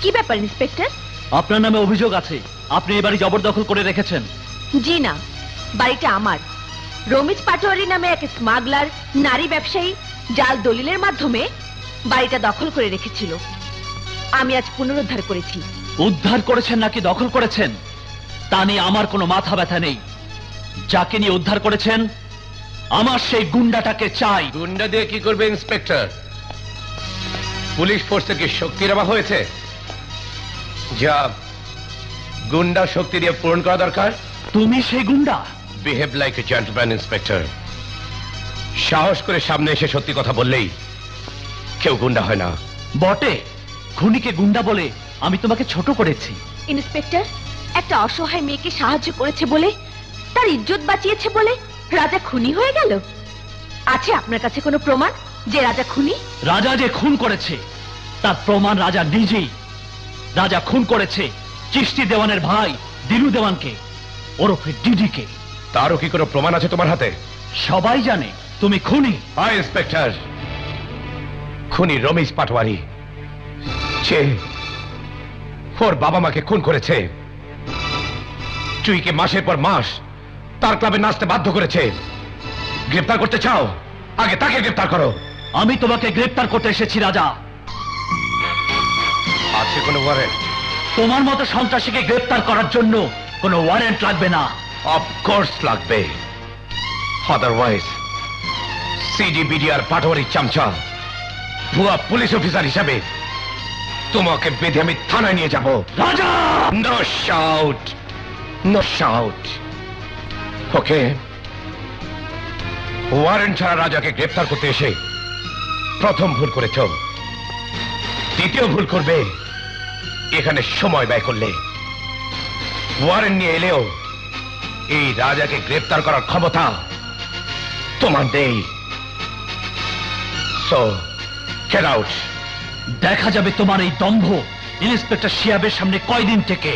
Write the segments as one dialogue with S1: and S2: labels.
S1: কি ব্যাপার ইন্সপেক্টর?
S2: আপনার নামে অভিযোগ আছে, আপনি এই বাড়ি জবরদখল করে রেখেছেন।
S1: জি না, বাড়িটা আমার। রমিজ পাটোয়ারি নামে এক স্মাগলার, নারী ব্যবসায়ী জাল দলিলের মাধ্যমে বাড়িটা দখল করে রেখেছিল। আমি আজ পুনরুদ্ধার করেছি।
S2: উদ্ধার করেছেন নাকি দখল করেছেন তা নিয়ে আমার কোনো মাথা ব্যথা নেই। যাকে নিয়ে উদ্ধার করেছেন আমার সেই গুন্ডাটাকে চাই।
S3: গুন্ডা দিয়ে কি করবে ইন্সপেক্টর? পুলিশ ফোর্সে কি শক্তি দেওয়া হয়েছে যা গুন্ডা শক্তি দিয়ে পূরণ করা দরকার?
S2: তুমি সেই গুন্ডা?
S3: Behave like a gentleman inspector. সাহস করে সামনে এসে সত্যি কথা বললেই কেউ গুন্ডা হয় না।
S2: বটে, খুনিকে গুন্ডা বলে আমি তোমাকে ছোট করেছি।
S1: ইন্সপেক্টর, একটা অসহায় মেয়েকে সাহায্য করেছে বলে, তার ইজ্জত বাঁচিয়েছে বলে রাজা খুনি হয়ে গেল? আছে আপনার কাছে কোনো প্রমাণ যে রাজা খুনি?
S2: রাজা যে খুন করেছে তার প্রমাণ রাজা নিজেই। রাজা খুন করেছে চিশতি দেওয়ানের ভাই দিলু দেওয়ানকে, ওরফে ডিডিকে।
S3: তারও কি কোনো প্রমাণ আছে তোমার হাতে?
S2: সবাই জানে তুমি খুনি।
S3: হাই ইন্সপেক্টর, খুনি রমিজ পাটোয়ারি, যে ওর বাবা মাকে খুন করেছে, চুইকে মাসের পর মাস তার ক্লাবে নাচতে বাধ্য করেছে। গ্রেফতার করতে চাও? আগে তাকে গ্রেফতার করো।
S2: আমি তোমাকে গ্রেফতার করতে এসেছি রাজা।
S3: আছে কোনো ওয়ারেন্ট?
S2: তোমার মতো সন্ত্রাসীকে গ্রেফতার করার জন্য কোনো ওয়ারেন্ট লাগবে না।
S3: অফকোর্স লাগবে, আদারওয়াইজ সিডিবিডি আর পাটোয়ারি চামচা ভুয়া পুলিশ অফিসার হিসাবে তোমাকে বেঁধে আমি থানায় নিয়ে যাব।
S2: Raja!
S3: No shout, no shout. Okay, warrant ছাড়া রাজাকে গ্রেফতার করতে এসে প্রথম ভুল করেছ, দ্বিতীয় ভুল করবে এখানে সময় ব্যয় করলে। ওয়ারেন্ট নিয়ে এলেও এই রাজাকে গ্রেফতার করার ক্ষমতা তোমার নেই। So get out.
S2: দেখা যাবে তোমার এই দম্ভ ইন্সপেক্টর শিয়াবের সামনে কয়দিন থেকে।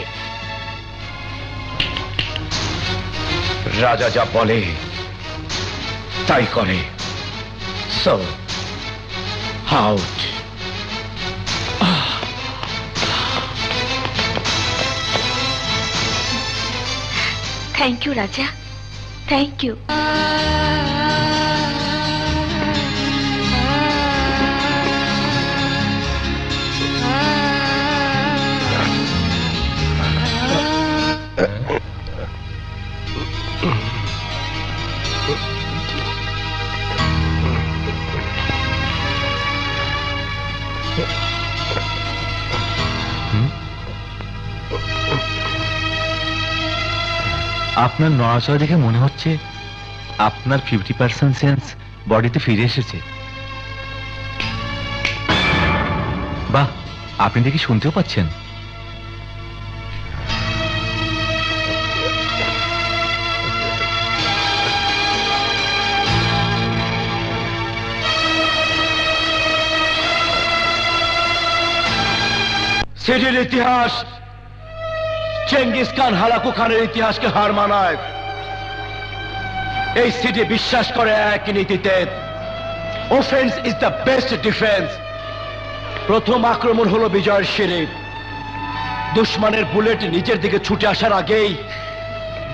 S3: রাজা যা বলে তাই করে। So out.
S1: থ্যাংক ইউ রাজা, থ্যাংক ইউ।
S4: আপনার নড়াচড়া দেখে মনে হচ্ছে আপনার 50% সেন্স বডিতে ফিরে এসেছে। বাহ, আপনি দেখি শুনতেও পাচ্ছেন।
S3: সিটির ইতিহাস চেঙ্গিস খান হালাকু খানের ইতিহাসকে হার মানায়। এই সিটি বিশ্বাস করে একই নীতিতে, offence is the best defence. প্রথম আক্রমণ হলো বিজয়ের সিঁড়ি। দুশ্মনের বুলেট নিজের দিকে ছুটে আসার আগেই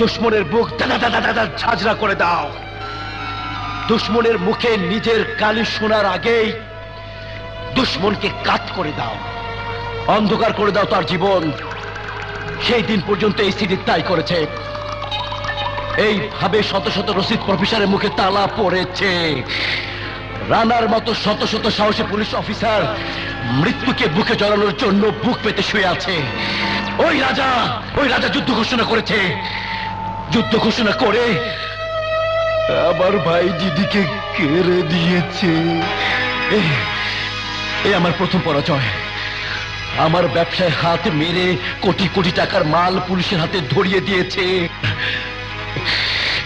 S3: দুশ্মনের বুক দাদা দাদা দাদা ঝাঁঝরা করে দাও। দুশ্মনের মুখে নিজের কালি শোনার আগেই দুশ্মনকে কাট করে দাও, অন্ধকার করে দাও তার জীবন। সেই দিন পর্যন্ত এই সিটি তাই করেছে। এইভাবে শত শত রশিদ প্রফেসরের মুখে তালা পড়েছে। রানার মতো শত শত সাহসী পুলিশ অফিসার মৃত্যুকে বুকে জড়ানোর জন্য বুক পেতে শুয়ে আছে। ওই রাজা যুদ্ধ ঘোষণা করেছে। যুদ্ধ ঘোষণা করে আমার ভাই দিদিকে কেড়ে দিয়েছে। এই আমার প্রথম পরাজয়। আমার ব্যবসায় হাত মেরে কোটি কোটি টাকার মাল পুলিশের হাতে ধরিয়ে দিয়েছে।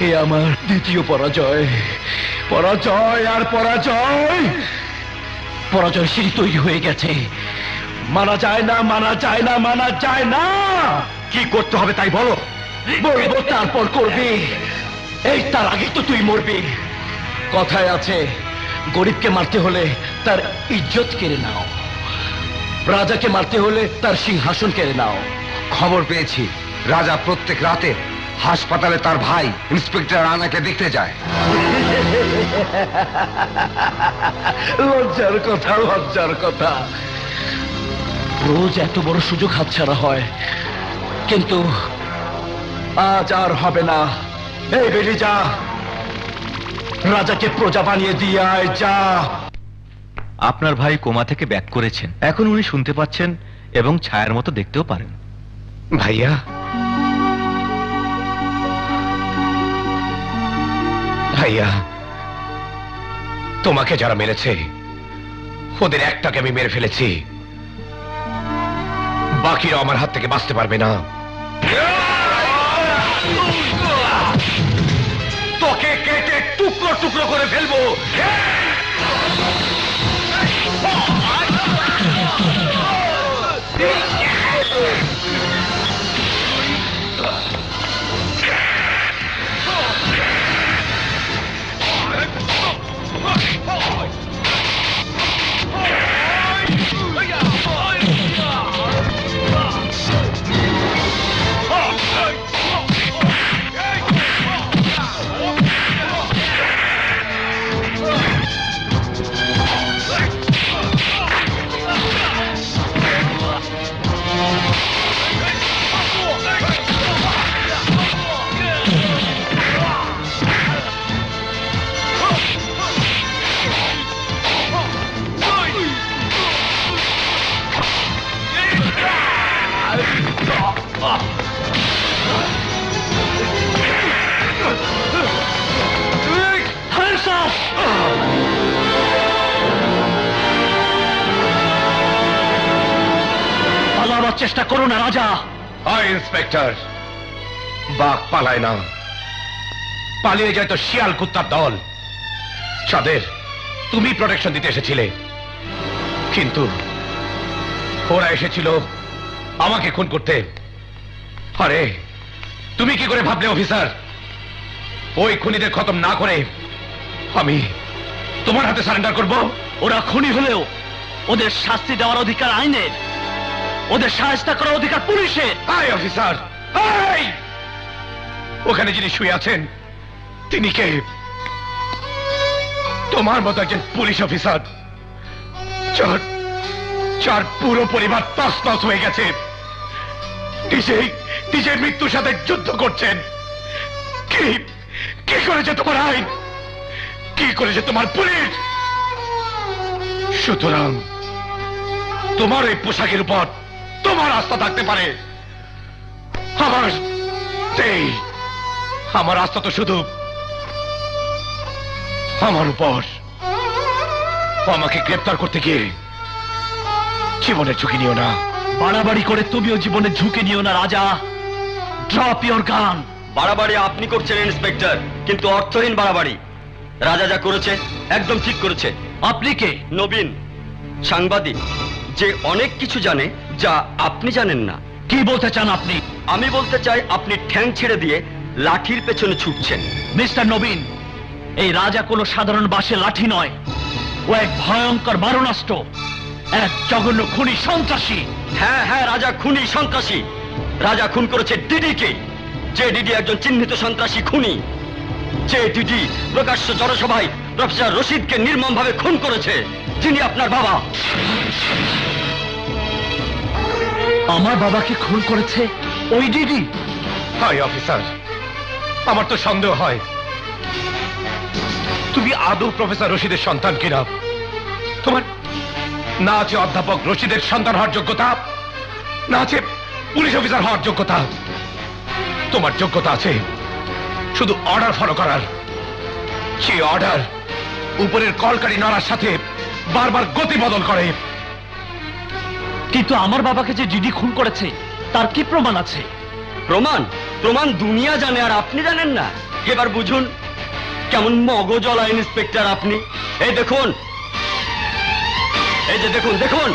S3: এ আমার দ্বিতীয় পরাজয়। পরাজয় আর পরাজয়। পরাজয় সিঁড়ি তৈরি হয়ে গেছে। মানা যায় না, মানা যায় না, মানা যায় না। কি করতে হবে তাই বলো। বলবো তারপর করবি। এই তার আগে তো তুই মরবি। কথায় আছে, গরিবকে মারতে হলে তার ইজ্জত কেড়ে নাও। রাজাকে মারতে হলে তার সিংহাসন কেড়ে নাও।
S5: খবর পেয়েছি রাজা প্রত্যেক রাতে হাসপাতালে তার ভাই ইন্সপেক্টর রানাকে দেখতে যায়।
S3: লজ্জার কথা, লজ্জার কথা। রোজ এত বড় সুযোগ হাতছাড়া হয়, কিন্তু আজ আর হবে না। এই বেরিয়ে যা, রাজাকে প্রজা বানিয়ে দিয়ে আয়, যা।
S4: আপনার ভাই কোমা থেকে ব্যাক করেছেন, এখন উনি শুনতে পাচ্ছেন এবং ছায়ার মতো দেখতেও পারেন।
S5: ভাইয়া, ভাইয়া, তোমাকে যারা মেরেছে ওদের একটাকে আমি মেরে ফেলেছি, বাকিরা আমার হাত থেকে বাঁচতে পারবে না। তোকে কেটে টুকরো টুকরো করে ফেলবো।
S2: পালাবার চেষ্টা করো না রাজা।
S5: হয় ইন্সপেক্টর, বাঘ পালায় না, পালিয়ে যায় তো শিয়াল কুত্তার দল। যাদের তুমি প্রোটেকশন দিতে এসেছিলে, কিন্তু ওরা এসেছিল আমাকে খুন করতে। আরে তুমি কি করে ভাবলে অফিসার, ওই খুনিদের খতম না করে আমি তোমার হাতে সারেন্ডার করব?
S2: ওরা খুনি হলেও ওদের শাস্তি দেওয়ার অধিকার আইনের, ওদের সাহায্য করার অধিকার পুলিশের।
S5: আয় অফিসার, আয়! ওখানে যিনি শুয়ে আছেন তিনি কে? তোমার মতো একজন পুলিশ অফিসার, যার পুরো পরিবার তছনছ হয়ে গেছে, নিজের মৃত্যুর সাথে যুদ্ধ করছেন। কি করেছে তোমার আইন, কি করেছে তোমার পুলিশ? সুতরাং তোমার এই পোশাকের উপর তোমার আস্থা থাকতে পারে, আমার আস্থা তো শুধু আমার উপর। আমাকে গ্রেপ্তার করতে গিয়ে জীবনের ঝুঁকি নিও না।
S2: বাড়াবাড়ি করে তুমিও জীবনের ঝুঁকি নিও না রাজা। ড্রপ ইওর গান।
S6: বাড়াবাড়ি আপনি করছেন ইন্সপেক্টর, কিন্তু অর্থহীন বাড়াবাড়ি। রাজা যা করেছে একদম ঠিক করেছে।
S2: আপনি কে?
S6: নবীন, সাংবাদিক, যে অনেক কিছু জানে যা আপনি জানেন না।
S2: কি বলতে চান আপনি?
S6: আমি বলতে চাই আপনি ঠ্যাং ছেড়ে দিয়ে লাঠির পেছনে ছুটছেন।
S2: মিস্টার নবীন, এই রাজা কোনো সাধারণ বাঁশের লাঠি নয়, ও এক ভয়ঙ্কর মারণাস্ত্র, এক জঘন্য খুনি সন্ত্রাসী।
S6: হ্যাঁ হ্যাঁ, রাজা খুনি সন্ত্রাসী। রাজা খুন করেছে ডিডিকে, যে ডিডি একজন চিহ্নিত সন্ত্রাসী খুনি, যে ডিডি প্রকাশ্য জনসভায় প্রফেসর রশিদকে নির্মমভাবে খুন করেছে, যিনি আপনার বাবা।
S2: আমার বাবাকে খুন করেছে ওই ডিডি?
S5: হাই অফিসার, আমার তো সন্দেহ হয় তুমি আদৌ প্রফেসর রশিদের সন্তান কিনা। তোমার না আছে অধ্যাপক রশিদের সন্তান হওয়ার যোগ্যতা, না আছে পুলিশ অফিসার হওয়ার যোগ্যতা। তোমার যোগ্যতা আছে শুধু অর্ডার ফলো করার। সেই অর্ডার উপরের কলকারি নড়ার সাথে বারবার গতি বদল করে।
S2: কিন্তু আমার বাবাকে যে ডিডি খুন করেছে তার কি প্রমাণ আছে?
S6: প্রমাণ? প্রমাণ দুনিয়া জানে আর আপনি জানেন না। এবার বুঝুন কেমন মগজলা ইন্সপেক্টর আপনি। এই দেখুন, এই যে দেখুন, দেখুন